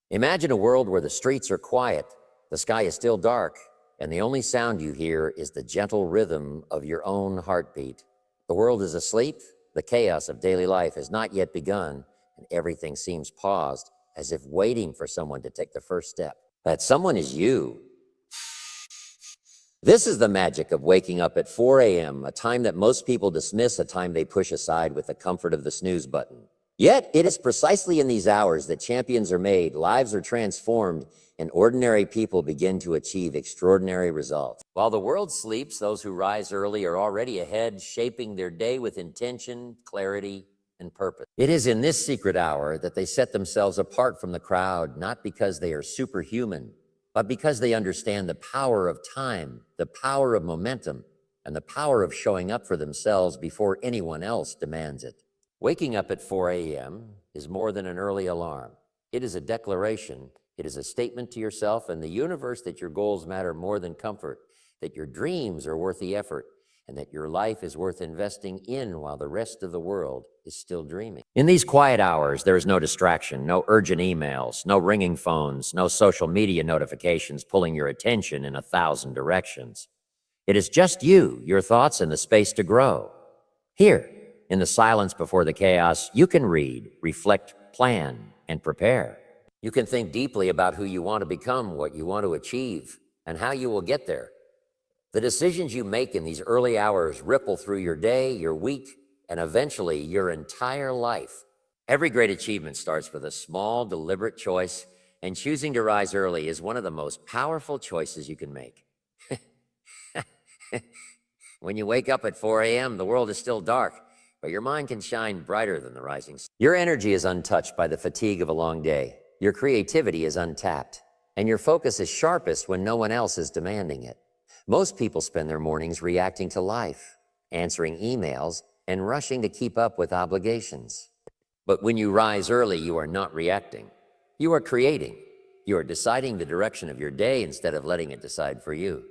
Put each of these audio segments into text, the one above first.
Imagine a world where the streets are quiet, the sky is still dark, and the only sound you hear is the gentle rhythm of your own heartbeat. The world is asleep, the chaos of daily life has not yet begun, and everything seems paused, as if waiting for someone to take the first step. That someone is you. This is the magic of waking up at 4 a.m., a time that most people dismiss, a time they push aside with the comfort of the snooze button. Yet, it is precisely in these hours that champions are made, lives are transformed, and ordinary people begin to achieve extraordinary results. While the world sleeps, those who rise early are already ahead, shaping their day with intention, clarity, and purpose. It is in this secret hour that they set themselves apart from the crowd, not because they are superhuman, but because they understand the power of time, the power of momentum, and the power of showing up for themselves before anyone else demands it. Waking up at 4 a.m. is more than an early alarm. It is a declaration. It is a statement to yourself and the universe that your goals matter more than comfort, that your dreams are worth the effort, and that your life is worth investing in while the rest of the world is still dreaming. In these quiet hours, there is no distraction, no urgent emails, no ringing phones, no social media notifications pulling your attention in 1,000 directions. It is just you, your thoughts, and the space to grow. Here, in the silence before the chaos, you can read, reflect, plan, and prepare. You can think deeply about who you want to become, what you want to achieve, and how you will get there. The decisions you make in these early hours ripple through your day, your week, and eventually your entire life. Every great achievement starts with a small, deliberate choice, and choosing to rise early is one of the most powerful choices you can make. When you wake up at 4 a.m., the world is still dark, but your mind can shine brighter than the rising sun. Your energy is untouched by the fatigue of a long day. Your creativity is untapped, and your focus is sharpest when no one else is demanding it. Most people spend their mornings reacting to life, answering emails, and rushing to keep up with obligations. But when you rise early, you are not reacting. You are creating. You are deciding the direction of your day instead of letting it decide for you.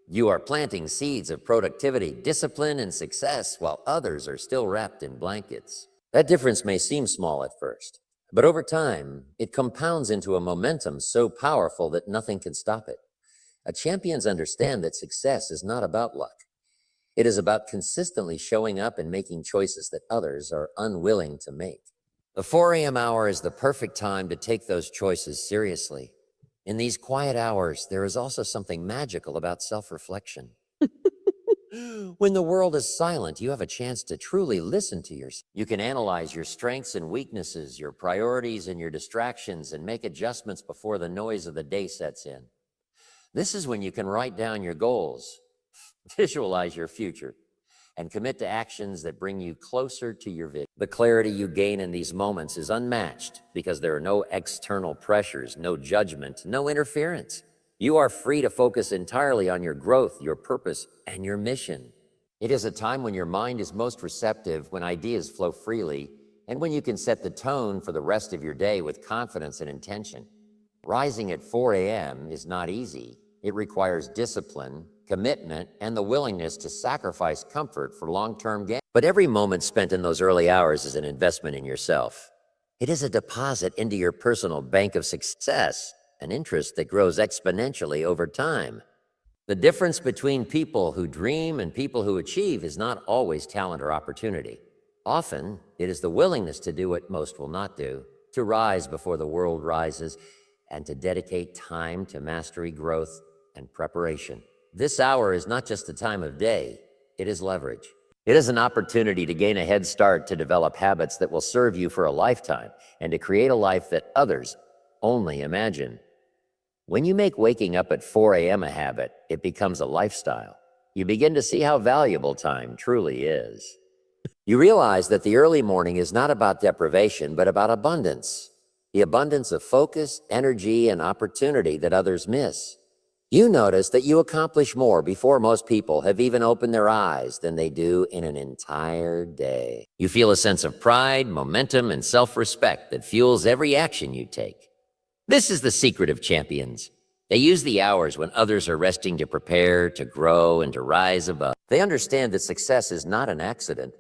You are planting seeds of productivity, discipline, and success while others are still wrapped in blankets. That difference may seem small at first, but over time, it compounds into a momentum so powerful that nothing can stop it. Champions understand that success is not about luck. It is about consistently showing up and making choices that others are unwilling to make. The 4 a.m. hour is the perfect time to take those choices seriously. In these quiet hours, there is also something magical about self-reflection. When the world is silent, you have a chance to truly listen to yourself. You can analyze your strengths and weaknesses, your priorities and your distractions, and make adjustments before the noise of the day sets in. This is when you can write down your goals, visualize your future, and commit to actions that bring you closer to your vision. The clarity you gain in these moments is unmatched because there are no external pressures, no judgment, no interference. You are free to focus entirely on your growth, your purpose, and your mission. It is a time when your mind is most receptive, when ideas flow freely, and when you can set the tone for the rest of your day with confidence and intention. Rising at 4 a.m. is not easy. It requires discipline, commitment, and the willingness to sacrifice comfort for long-term gain. But every moment spent in those early hours is an investment in yourself. It is a deposit into your personal bank of success, an interest that grows exponentially over time. The difference between people who dream and people who achieve is not always talent or opportunity. Often, it is the willingness to do what most will not do, to rise before the world rises, and to dedicate time to mastery, growth, and preparation. This hour is not just a time of day, it is leverage. It is an opportunity to gain a head start, to develop habits that will serve you for a lifetime, and to create a life that others only imagine. When you make waking up at 4 a.m. a habit, it becomes a lifestyle. You begin to see how valuable time truly is. You realize that the early morning is not about deprivation, but about abundance. The abundance of focus, energy, and opportunity that others miss. You notice that you accomplish more before most people have even opened their eyes than they do in an entire day. You feel a sense of pride, momentum, and self-respect that fuels every action you take. This is the secret of champions. They use the hours when others are resting to prepare, to grow, and to rise above. They understand that success is not an accident.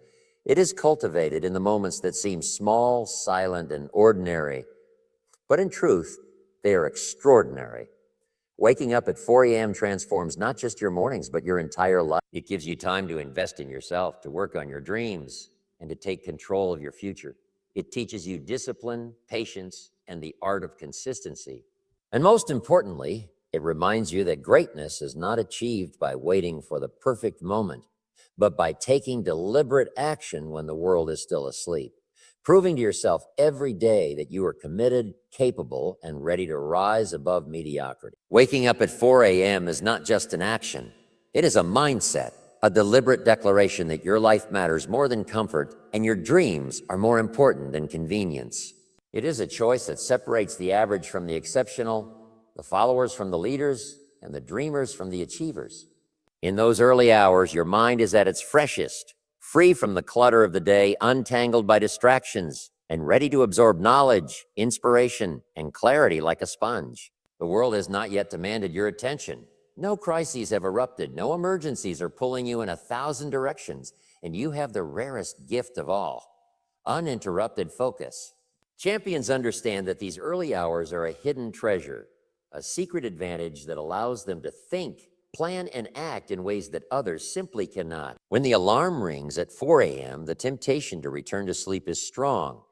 It is cultivated in the moments that seem small, silent, and ordinary. But in truth, They are extraordinary. Waking up at 4 a.m. transforms not just your mornings, but your entire life. It gives you time to invest in yourself, to work on your dreams, and to take control of your future. It teaches you discipline, patience, and the art of consistency. And most importantly, it reminds you that greatness is not achieved by waiting for the perfect moment, but by taking deliberate action when the world is still asleep, proving to yourself every day that you are committed, capable, and ready to rise above mediocrity. Waking up at 4 a.m. is not just an action. It is a mindset, a deliberate declaration that your life matters more than comfort and your dreams are more important than convenience. It is a choice that separates the average from the exceptional, the followers from the leaders, and the dreamers from the achievers. In those early hours, your mind is at its freshest, free from the clutter of the day, untangled by distractions, and ready to absorb knowledge, inspiration, and clarity like a sponge. The world has not yet demanded your attention. No crises have erupted, no emergencies are pulling you in 1,000 directions, and you have the rarest gift of all, uninterrupted focus. Champions understand that these early hours are a hidden treasure, a secret advantage that allows them to think, plan, and act in ways that others simply cannot. When the alarm rings at 4 a.m., the temptation to return to sleep is strong.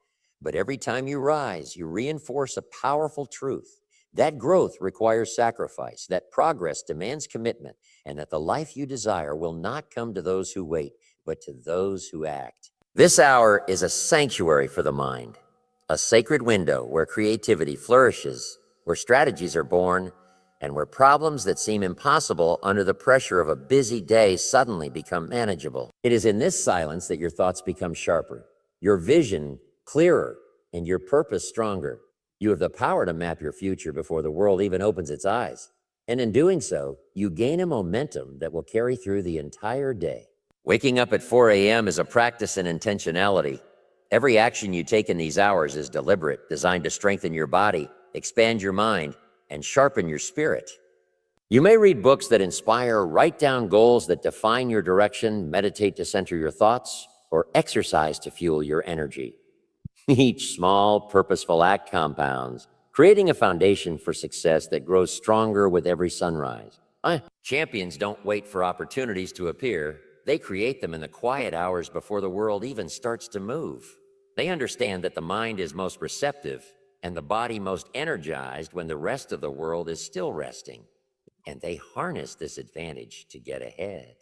But every time you rise, you reinforce a powerful truth. That growth requires sacrifice, that progress demands commitment, and that the life you desire will not come to those who wait, but to those who act. This hour is a sanctuary for the mind, a sacred window where creativity flourishes, where strategies are born, and where problems that seem impossible under the pressure of a busy day suddenly become manageable. It is in this silence that your thoughts become sharper, your vision clearer, and your purpose stronger. You have the power to map your future before the world even opens its eyes. And in doing so, you gain a momentum that will carry through the entire day. Waking up at 4 a.m. is a practice in intentionality. Every action you take in these hours is deliberate, designed to strengthen your body, expand your mind, and sharpen your spirit. You may read books that inspire, write down goals that define your direction, meditate to center your thoughts, or exercise to fuel your energy. Each small, purposeful act compounds, creating a foundation for success that grows stronger with every sunrise. Champions don't wait for opportunities to appear. They create them in the quiet hours before the world even starts to move. They understand that the mind is most receptive and the body most energized when the rest of the world is still resting. And they harness this advantage to get ahead.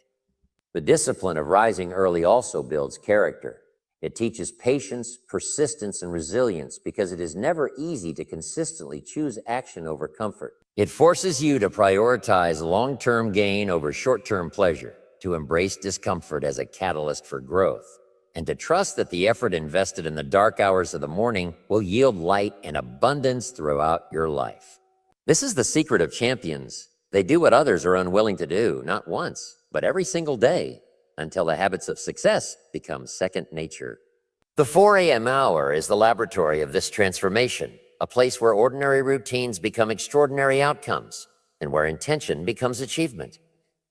The discipline of rising early also builds character. It teaches patience, persistence, and resilience because it is never easy to consistently choose action over comfort. It forces you to prioritize long-term gain over short-term pleasure, to embrace discomfort as a catalyst for growth, and to trust that the effort invested in the dark hours of the morning will yield light and abundance throughout your life. This is the secret of champions. They do what others are unwilling to do, not once, but every single day, until the habits of success become second nature. The 4 a.m. hour is the laboratory of this transformation, a place where ordinary routines become extraordinary outcomes, and where intention becomes achievement.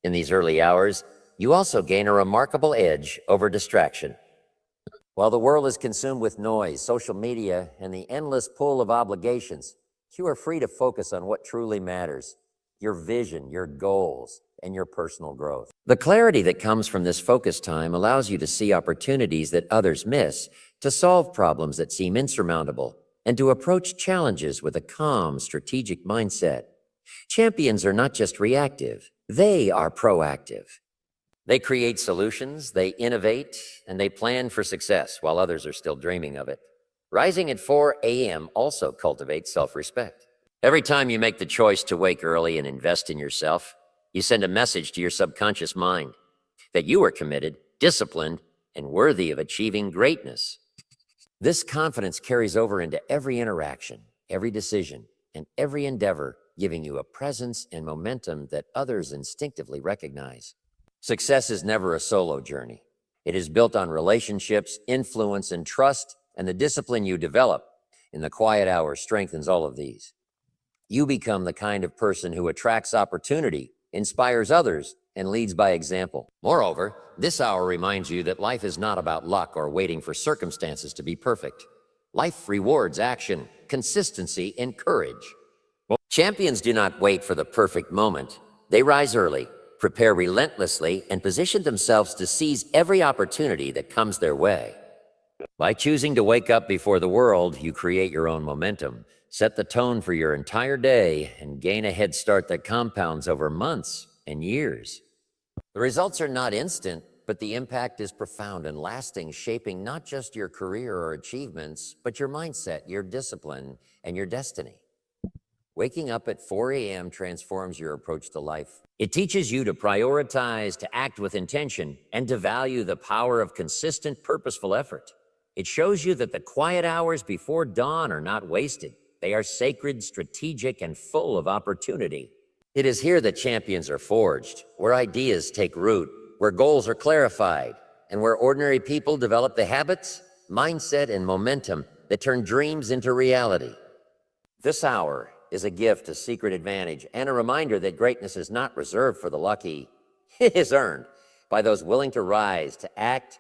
In these early hours, you also gain a remarkable edge over distraction. While the world is consumed with noise, social media, and the endless pull of obligations, you are free to focus on what truly matters: your vision, your goals, and your personal growth. The clarity that comes from this focus time allows you to see opportunities that others miss, to solve problems that seem insurmountable, and to approach challenges with a calm, strategic mindset. Champions are not just reactive, they are proactive. They create solutions, they innovate, and they plan for success while others are still dreaming of it. Rising at 4 a.m. also cultivates self-respect. Every time you make the choice to wake early and invest in yourself, you send a message to your subconscious mind that you are committed, disciplined, and worthy of achieving greatness. This confidence carries over into every interaction, every decision, and every endeavor, giving you a presence and momentum that others instinctively recognize. Success is never a solo journey. It is built on relationships, influence, and trust, and the discipline you develop in the quiet hours strengthens all of these. You become the kind of person who attracts opportunity, inspires others, and leads by example. Moreover, this hour reminds you that life is not about luck or waiting for circumstances to be perfect. Life rewards action, consistency, and courage. Well, champions do not wait for the perfect moment. They rise early, prepare relentlessly, and position themselves to seize every opportunity that comes their way. By choosing to wake up before the world, you create your own momentum, set the tone for your entire day, and gain a head start that compounds over months and years. The results are not instant, but the impact is profound and lasting, shaping not just your career or achievements, but your mindset, your discipline, and your destiny. Waking up at 4 a.m. transforms your approach to life. It teaches you to prioritize, to act with intention, and to value the power of consistent, purposeful effort. It shows you that the quiet hours before dawn are not wasted. They are sacred, strategic, and full of opportunity. It is here that champions are forged, where ideas take root, where goals are clarified, and where ordinary people develop the habits, mindset, and momentum that turn dreams into reality. This hour is a gift, a secret advantage, and a reminder that greatness is not reserved for the lucky. It is earned by those willing to rise, to act,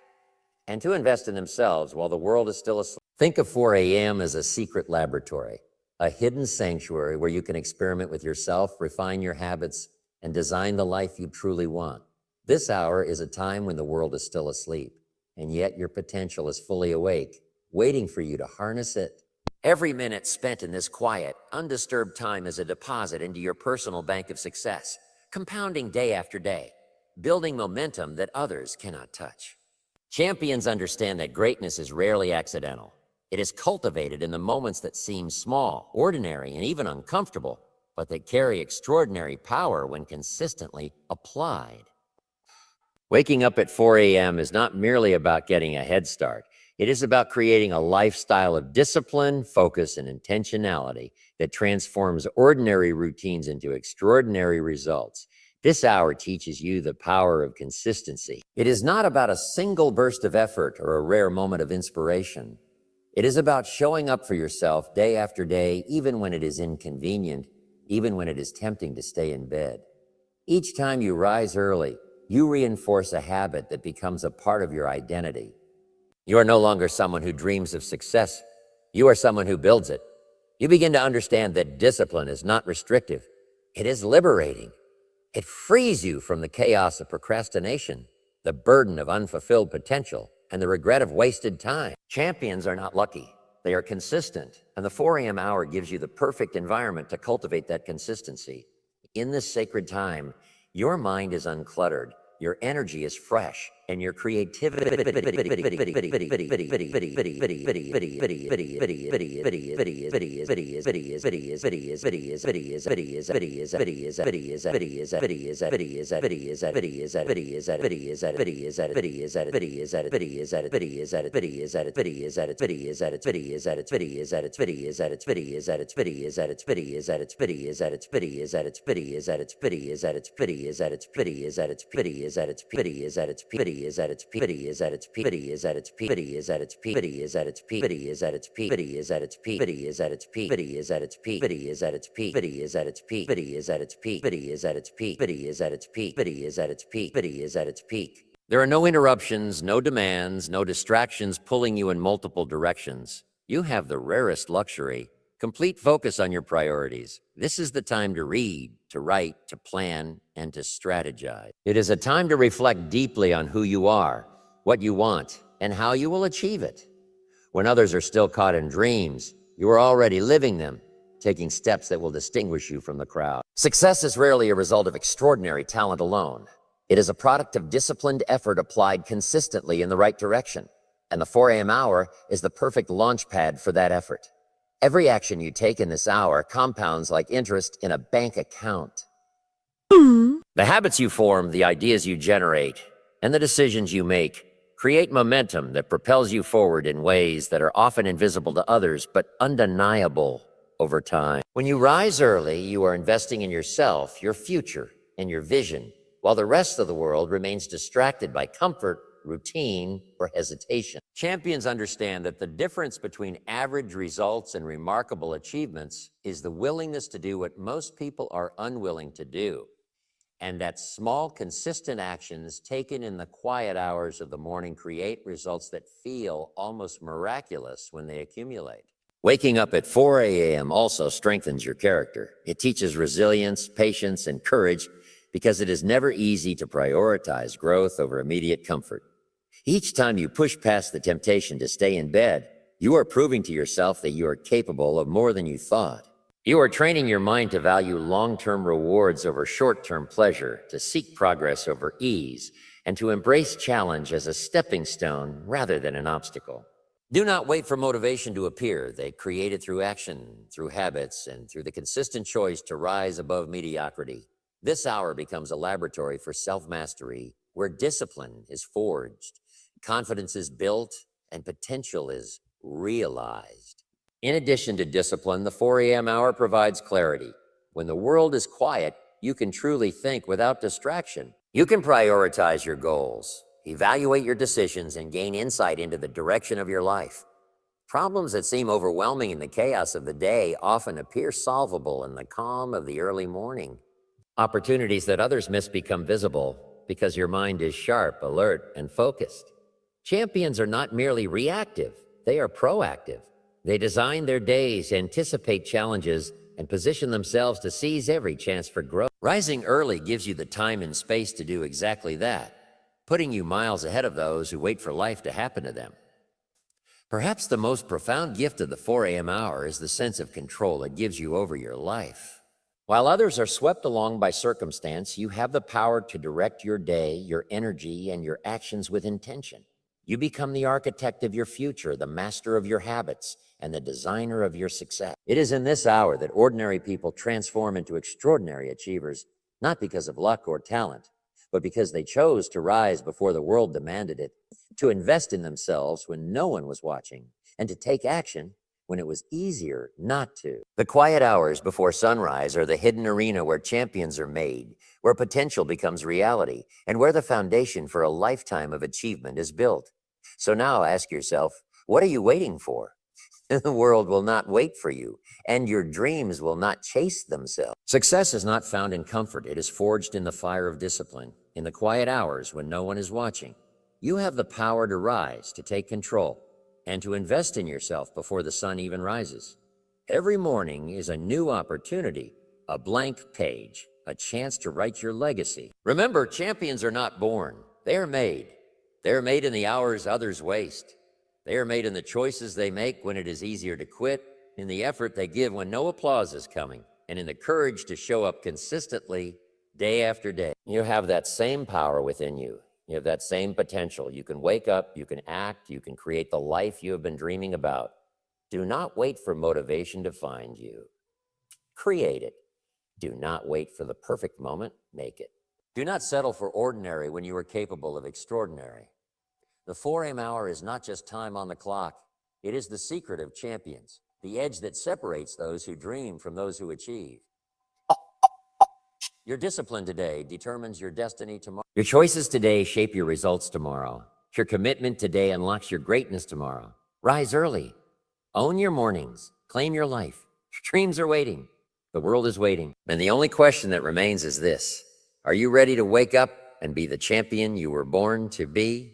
and to invest in themselves while the world is still asleep. Think of 4 a.m. as a secret laboratory, a hidden sanctuary where you can experiment with yourself, refine your habits, and design the life you truly want. This hour is a time when the world is still asleep, and yet your potential is fully awake, waiting for you to harness it. Every minute spent in this quiet, undisturbed time is a deposit into your personal bank of success, compounding day after day, building momentum that others cannot touch. Champions understand that greatness is rarely accidental. It is cultivated in the moments that seem small, ordinary, and even uncomfortable, but that carry extraordinary power when consistently applied. Waking up at 4 a.m. is not merely about getting a head start. It is about creating a lifestyle of discipline, focus, and intentionality that transforms ordinary routines into extraordinary results. This hour teaches you the power of consistency. It is not about a single burst of effort or a rare moment of inspiration. It is about showing up for yourself day after day, even when it is inconvenient, even when it is tempting to stay in bed. Each time you rise early, you reinforce a habit that becomes a part of your identity. You are no longer someone who dreams of success. You are someone who builds it. You begin to understand that discipline is not restrictive. It is liberating. It frees you from the chaos of procrastination, the burden of unfulfilled potential, and the regret of wasted time. Champions are not lucky. They are consistent, and the 4 a.m. hour gives you the perfect environment to cultivate that consistency. In this sacred time, your mind is uncluttered, your energy is fresh, and your creativity is at its pity is at its pity is at its pity is at its pity is at its pity is at its pity is at its pity is at its pity is at its pity is at its pity is at its pity is at its pity is at its pity is at its pity is at its pity is at its pity is at its pity is at its peak. There are no interruptions, no demands, no distractions pulling you in multiple directions. You have the rarest luxury. Complete focus on your priorities. This is the time to read, to write, to plan, and to strategize. It is a time to reflect deeply on who you are, what you want, and how you will achieve it. When others are still caught in dreams, you are already living them, taking steps that will distinguish you from the crowd. Success is rarely a result of extraordinary talent alone. It is a product of disciplined effort applied consistently in the right direction, and the 4 a.m. hour is the perfect launch pad for that effort. Every action you take in this hour compounds like interest in a bank account. The habits you form, the ideas you generate, and the decisions you make create momentum that propels you forward in ways that are often invisible to others, but undeniable over time. When you rise early, you are investing in yourself, your future, and your vision, while the rest of the world remains distracted by comfort, routine, or hesitation. Champions understand that the difference between average results and remarkable achievements is the willingness to do what most people are unwilling to do, and that small, consistent actions taken in the quiet hours of the morning create results that feel almost miraculous when they accumulate. Waking up at 4 a.m. also strengthens your character. It teaches resilience, patience, and courage because it is never easy to prioritize growth over immediate comfort. Each time you push past the temptation to stay in bed, you are proving to yourself that you are capable of more than you thought. You are training your mind to value long-term rewards over short-term pleasure, to seek progress over ease, and to embrace challenge as a stepping stone rather than an obstacle. Do not wait for motivation to appear. They create it through action, through habits, and through the consistent choice to rise above mediocrity. This hour becomes a laboratory for self-mastery, where discipline is forged, confidence is built, and potential is realized. In addition to discipline, the 4 a.m. hour provides clarity. When the world is quiet, you can truly think without distraction. You can prioritize your goals, evaluate your decisions, and gain insight into the direction of your life. Problems that seem overwhelming in the chaos of the day often appear solvable in the calm of the early morning. Opportunities that others miss become visible because your mind is sharp, alert, and focused. Champions are not merely reactive, they are proactive. They design their days, anticipate challenges, and position themselves to seize every chance for growth. Rising early gives you the time and space to do exactly that, putting you miles ahead of those who wait for life to happen to them. Perhaps the most profound gift of the 4 a.m. hour is the sense of control it gives you over your life. While others are swept along by circumstance, you have the power to direct your day, your energy, and your actions with intention. You become the architect of your future, the master of your habits, and the designer of your success. It is in this hour that ordinary people transform into extraordinary achievers, not because of luck or talent, but because they chose to rise before the world demanded it, to invest in themselves when no one was watching, and to take action when it was easier not to. The quiet hours before sunrise are the hidden arena where champions are made, where potential becomes reality, and where the foundation for a lifetime of achievement is built. So now ask yourself, what are you waiting for? The world will not wait for you, and your dreams will not chase themselves. Success is not found in comfort. It is forged in the fire of discipline, in the quiet hours when no one is watching. You have the power to rise, to take control, and to invest in yourself before the sun even rises. Every morning is a new opportunity, a blank page, a chance to write your legacy. Remember, champions are not born. They are made. They are made in the hours others waste. They are made in the choices they make when it is easier to quit, in the effort they give when no applause is coming, and in the courage to show up consistently day after day. You have that same power within you. You have that same potential. You can wake up, you can act, you can create the life you have been dreaming about. Do not wait for motivation to find you. Create it. Do not wait for the perfect moment. Make it. Do not settle for ordinary when you are capable of extraordinary. The 4 a.m. hour is not just time on the clock. It is the secret of champions, the edge that separates those who dream from those who achieve. Your discipline today determines your destiny tomorrow. Your choices today shape your results tomorrow. Your commitment today unlocks your greatness tomorrow. Rise early. Own your mornings. Claim your life. Your dreams are waiting. The world is waiting. And the only question that remains is this: are you ready to wake up and be the champion you were born to be?